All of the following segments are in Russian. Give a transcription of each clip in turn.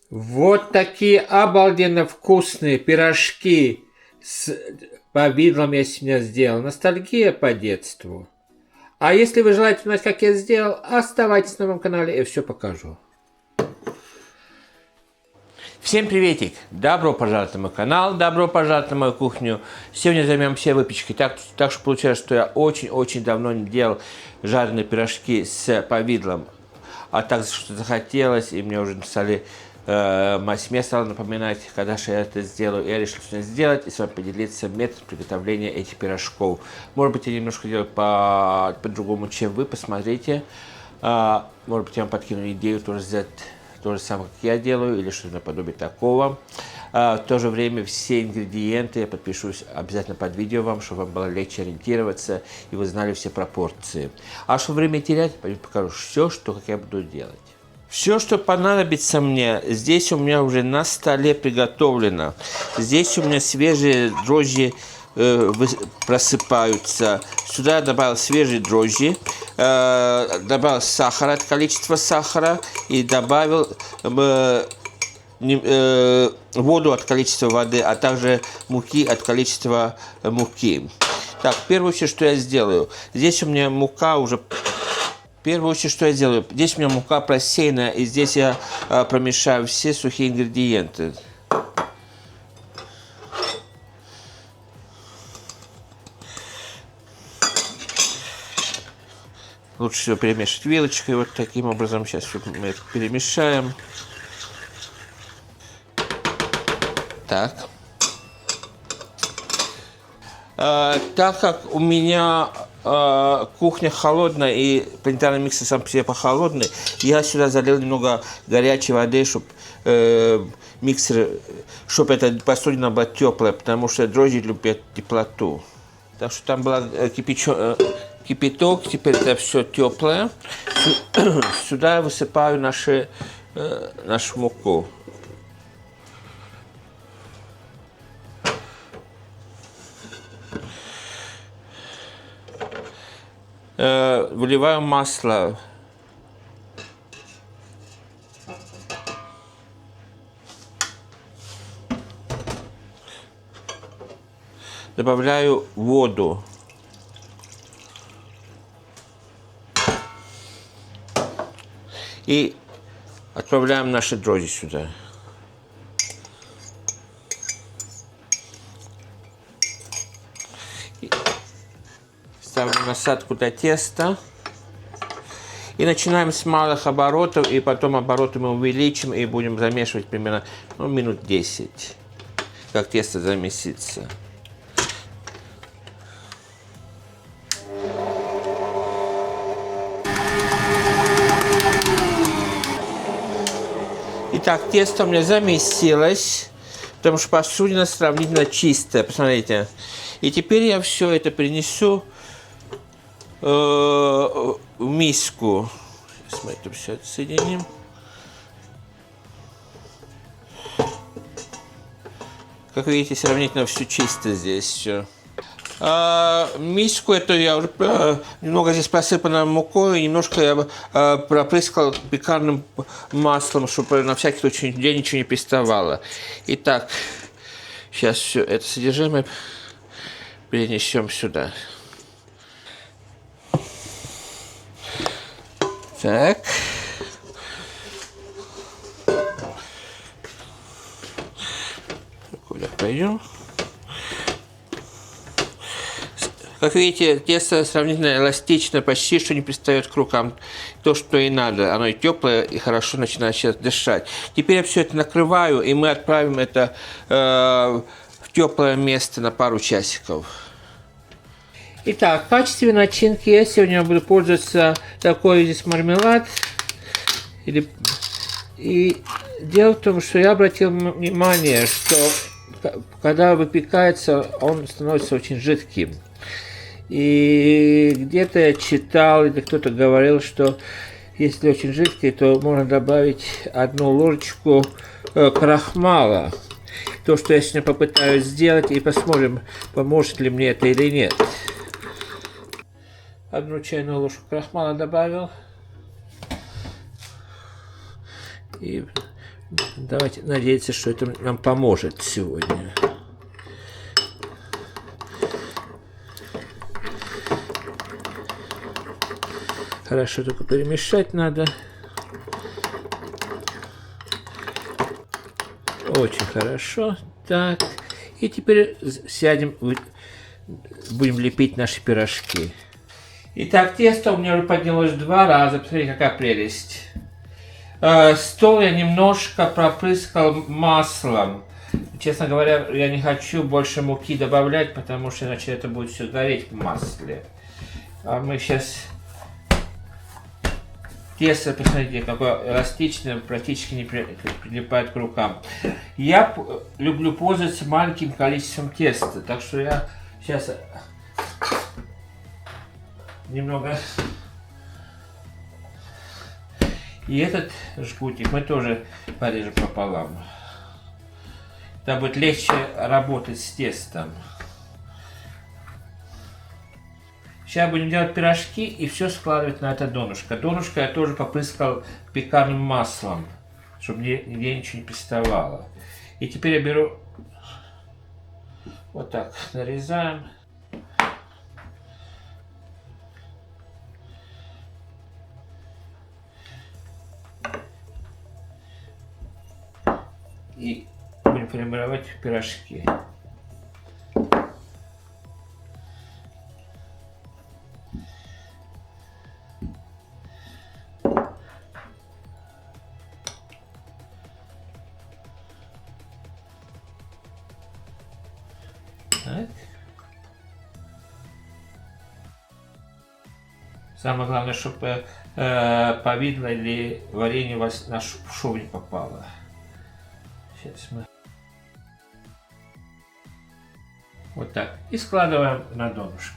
Вот такие обалденно вкусные пирожки с повидлом я сегодня сделал. Ностальгия по детству. А если вы желаете узнать, как я сделал, оставайтесь на моем канале, я все покажу. Всем приветик! Добро пожаловать на мой канал, добро пожаловать на мою кухню. Сегодня займемся выпечкой. Так что получается, что я очень-очень давно не делал жареные пирожки с повидлом. А так что захотелось, и мне уже написали, моя семья стала напоминать, когда же я это сделаю. Я решил сегодня сделать и с вами поделиться методом приготовления этих пирожков. Может быть, я немножко делаю по-другому, чем вы, посмотрите. Может быть, я вам подкину идею тоже сделать то же самое, как я делаю, или что-то наподобие такого. В то же время все ингредиенты я подпишусь обязательно под видео вам, чтобы вам было легче ориентироваться и вы знали все пропорции. А чтобы время терять, пойду покажу все, как я буду делать. Все, что понадобится мне, здесь у меня уже на столе приготовлено. Здесь у меня свежие дрожжи просыпаются. Сюда я добавил свежие дрожжи, добавил сахара, количество сахара и добавил воду от количества воды, а также муки от количества муки. Так, в первую очередь, что я сделаю? Здесь у меня мука уже... В первую очередь, что я делаю? Здесь у меня мука просеянная, и здесь я промешаю все сухие ингредиенты. Лучше всего перемешать вилочкой, вот таким образом. Сейчас мы это перемешаем. Так. Так как у меня кухня холодная и планетарный миксер сам по себе похолодный, я сюда залил немного горячей воды, чтобы миксер, чтобы эта посудина была теплая, потому что дрожжи любят теплоту. Так что там был кипяток, теперь это все теплое. Сюда я высыпаю нашу муку. Выливаю масло. Добавляю воду. И отправляем наши дрожжи сюда. Ставим насадку для теста. И начинаем с малых оборотов, и потом обороты мы увеличим и будем замешивать примерно минут 10, как тесто замесится. Итак, тесто у меня замесилось, потому что посудина сравнительно чистая, посмотрите. И теперь я все это принесу в миску. Сейчас мы это все отсоединим. Как видите, сравнительно все чисто здесь все. Миску эту я уже немного здесь посыпано мукой, немножко я пропрыскал пекарным маслом, чтобы на всякий случай ничего не приставало. Итак, сейчас все это содержимое перенесем сюда. Так. Куда пойдем? Как видите, тесто сравнительно эластично, почти что не пристает к рукам. То, что и надо. Оно и теплое, и хорошо начинает сейчас дышать. Теперь я все это накрываю, и мы отправим это в теплое место на пару часиков. Итак, в качестве начинки я сегодня буду пользоваться такой здесь мармелад. И дело в том, что я обратил внимание, что когда выпекается, он становится очень жидким. И где-то я читал, или кто-то говорил, что если очень жидкий, то можно добавить 1 ложечку крахмала. То, что я сегодня попытаюсь сделать, и посмотрим, поможет ли мне это или нет. 1 чайную ложку крахмала добавил. И Давайте надеяться, что это нам поможет сегодня. Хорошо, только перемешать надо. Очень хорошо. Так. И теперь сядем, будем лепить наши пирожки. Итак, тесто у меня уже поднялось 2 раза. Посмотрите, какая прелесть. Стол я немножко пропрыскал маслом. Честно говоря, я не хочу больше муки добавлять, потому что иначе это будет все гореть в масле. А мы сейчас... Тесто, посмотрите, какое эластичное, практически не прилипает к рукам. Я люблю пользоваться маленьким количеством теста, так что я сейчас немного... И этот жгутик мы тоже порежем пополам. Так будет легче работать с тестом. Сейчас будем делать пирожки и все складывать на это донышко. Донышко я тоже попрыскал пекарным маслом, чтобы нигде ничего не приставало. И теперь я беру, вот так, нарезаем. И будем формировать пирожки. Так. Самое главное, чтобы повидло или варенье у вас на шов не попало. Сейчас мы вот так и складываем на донышко.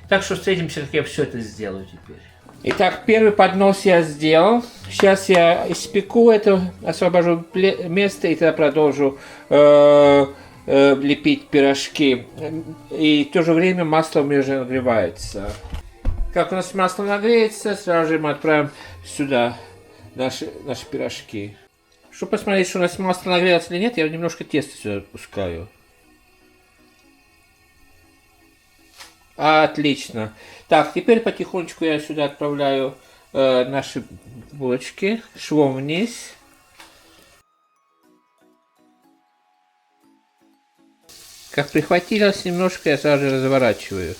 Так что встретимся, как я все это сделаю теперь. Итак, первый поднос я сделал. Сейчас я испеку это, освобожу место и тогда продолжу лепить пирожки. И в то же время масло у меня уже нагревается. Как у нас масло нагреется, сразу же мы отправим сюда наши пирожки. Чтобы посмотреть, что у нас масло нагрелось или нет, я немножко теста сюда отпускаю. Отлично. Так, теперь потихонечку я сюда отправляю наши булочки швом вниз. Как прихватилось немножко, я сразу же разворачиваю.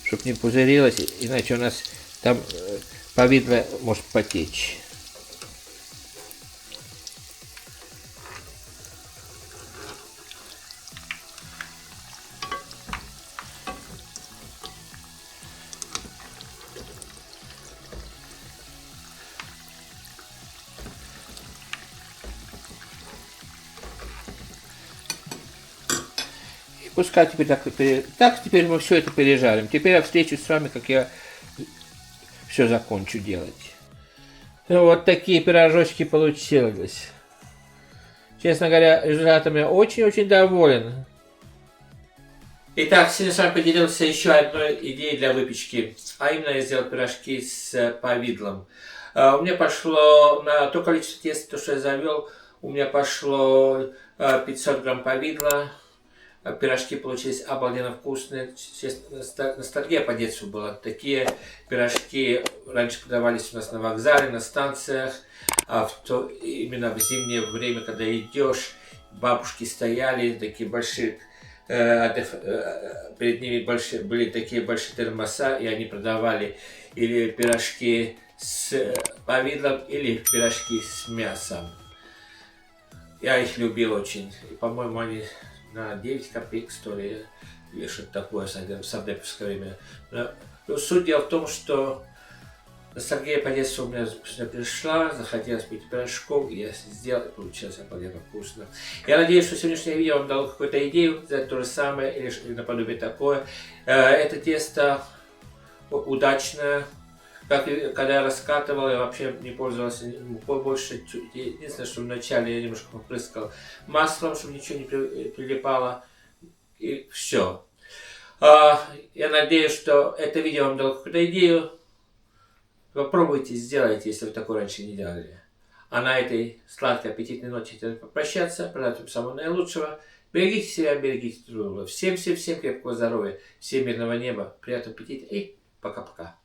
Чтобы не пузырилось, иначе у нас там повидло может потечь. Пускай теперь так, теперь мы все это пережарим. Теперь я встречусь с вами, как я все закончу делать. Ну, вот такие пирожочки получились. Честно говоря, результатом я очень-очень доволен. Итак, сегодня с вами поделился еще одной идеей для выпечки. А именно я сделал пирожки с повидлом. У меня пошло на то количество теста, что я завел, у меня пошло 500 грамм повидла. Пирожки получились обалденно вкусные. Ностальгия по детству была. Такие пирожки раньше продавались у нас на вокзале, на станциях. Именно в зимнее время, когда идешь, бабушки стояли, такие большие, перед ними были такие большие термоса, и они продавали или пирожки с повидлом, или пирожки с мясом. Я их любил очень. И, по-моему, они на 9 копеек стоили, или что-то такое, в сардеповское время. Но суть дела в том, что ностальгия по детству у меня пришла, захотелось пить пирожков, и я сделал, и получилось обалденно вкусно. Я надеюсь, что сегодняшнее видео вам дало какую-то идею, сделать то же самое, или наподобие такое. Это тесто удачное. Когда я раскатывал, я вообще не пользовался мукой больше. Единственное, что вначале я немножко попрыскал маслом, чтобы ничего не прилипало. И все. Я надеюсь, что это видео вам дало какую-то идею. Попробуйте, сделайте, если вы такое раньше не делали. А на этой сладкой аппетитной ноте хотел попрощаться, пожелать вам самого наилучшего. Берегите себя, берегите друг друга. Всем крепкого здоровья, всем мирного неба, приятного аппетита и пока-пока.